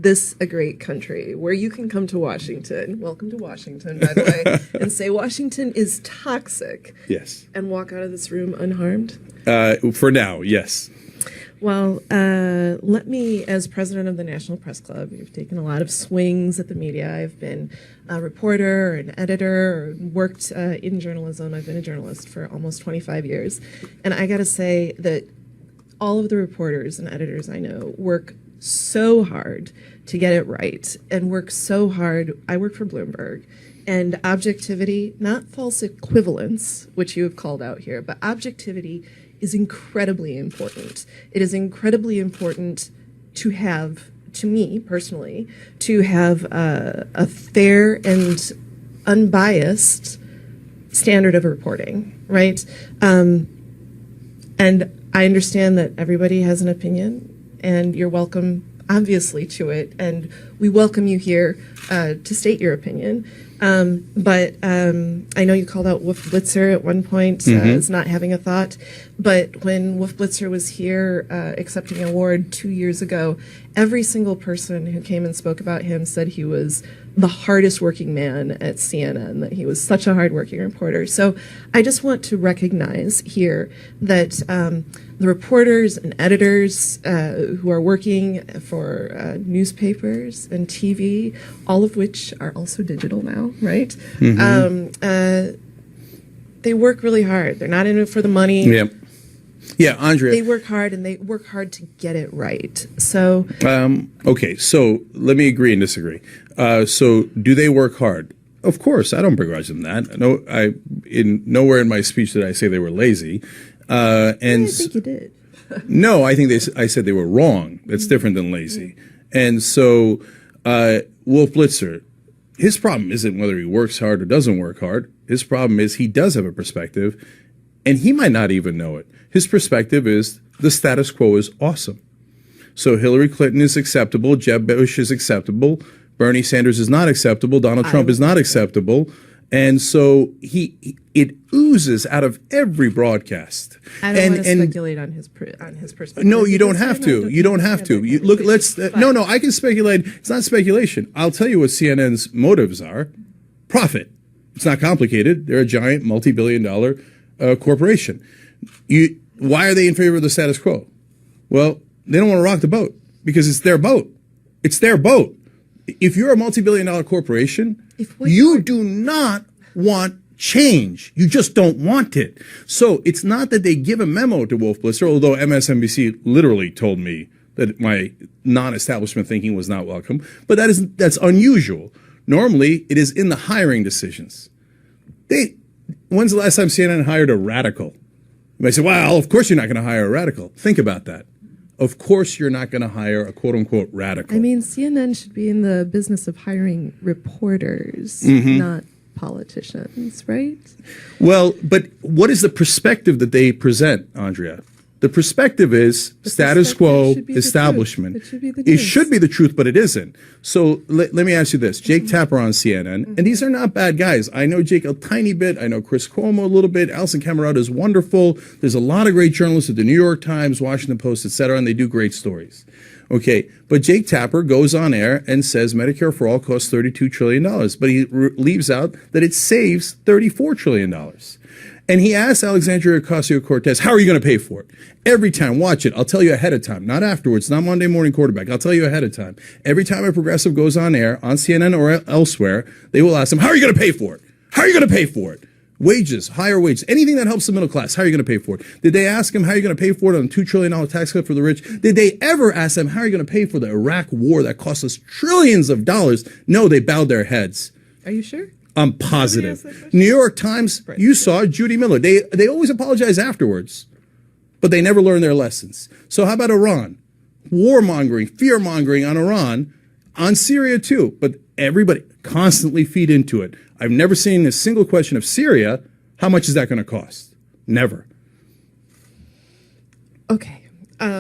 this a great country where you can come to Washington, welcome to Washington, by the way, and say Washington is toxic. Yes. And walk out of this room unharmed? For now, yes. Well, let me, as president of the National Press Club, you've taken a lot of swings at the media. I've been a reporter, an editor, worked in journalism. I've been a journalist for almost 25 years. And I got to say that all of the reporters and editors I know work so hard to get it right and work so hard. I work for Bloomberg. And objectivity, not false equivalence, which you have called out here, but objectivity is incredibly important. It is incredibly important to have, to me personally, to have a fair and unbiased standard of reporting, right? And I understand that everybody has an opinion, and you're welcome, obviously, to it, and we welcome you here to state your opinion. But I know you called out Wolf Blitzer at one point as not having a thought. But when Wolf Blitzer was here accepting an award 2 years ago, every single person who came and spoke about him said he was the hardest working man at CNN, that he was such a hard-working reporter. So I just want to recognize here that the reporters and editors who are working for newspapers and TV, all of which are also digital now, right? They work really hard. They're not in it for the money. Yep. Yeah, Andrea. They work hard, and they work hard to get it right. So, okay, so let me agree and disagree. So, do they work hard? Of course, I don't begrudge them that. No, nowhere in my speech did I say they were lazy. And I think you did. No, I think I said they were wrong. That's different than lazy. And so, Wolf Blitzer, his problem isn't whether he works hard or doesn't work hard. His problem is he does have a perspective, and he might not even know it. His perspective is the status quo is awesome. So Hillary Clinton is acceptable, Jeb Bush is acceptable, Bernie Sanders is not acceptable, Donald Trump is not acceptable. And so it oozes out of every broadcast. I don't want to speculate on his perspective. No, you don't have to. You don't have to. You look. Let's. No. I can speculate. It's not speculation. I'll tell you what CNN's motives are: profit. It's not complicated. They're a giant, multi-billion-dollar corporation. Why are they in favor of the status quo? Well, they don't want to rock the boat because it's their boat. It's their boat. If you're a multi-billion-dollar corporation, you do not want change. You just don't want it. So it's not that they give a memo to Wolf Blitzer, although MSNBC literally told me that my non-establishment thinking was not welcome. But that's unusual. Normally, it is in the hiring decisions. When's the last time CNN hired a radical? You might say, well, of course you're not going to hire a radical. Think about that. Of course you're not going to hire a quote-unquote radical. I mean, CNN should be in the business of hiring reporters, not politicians, right? Well, but what is the perspective that they present, Andrea? The perspective is status quo, establishment. It should be the truth, but it isn't. So let me ask you this. Jake Tapper on CNN, and these are not bad guys. I know Jake a tiny bit. I know Chris Cuomo a little bit. Alison Camerota is wonderful. There's a lot of great journalists at the New York Times, Washington Post, et cetera, and they do great stories. Okay, but Jake Tapper goes on air and says Medicare for All costs $32 trillion, but he leaves out that it saves $34 trillion. And he asks Alexandria Ocasio-Cortez, how are you going to pay for it? Every time, watch it. I'll tell you ahead of time, not afterwards, not Monday morning quarterback. I'll tell you ahead of time. Every time a progressive goes on air, on CNN or elsewhere, they will ask him, how are you going to pay for it? How are you going to pay for it? Wages, higher wages, anything that helps the middle class, how are you going to pay for it? Did they ask him, how are you going to pay for it on a $2 trillion tax cut for the rich? Did they ever ask him, how are you going to pay for the Iraq war that cost us trillions of dollars? No, they bowed their heads. Are you sure? I'm positive. New York Times, you saw Judy Miller. They always apologize afterwards, but they never learn their lessons. So how about Iran? Warmongering, fear-mongering on Iran, on Syria too, but everybody constantly feed into it. I've never seen a single question of Syria. How much is that going to cost? Never. Okay.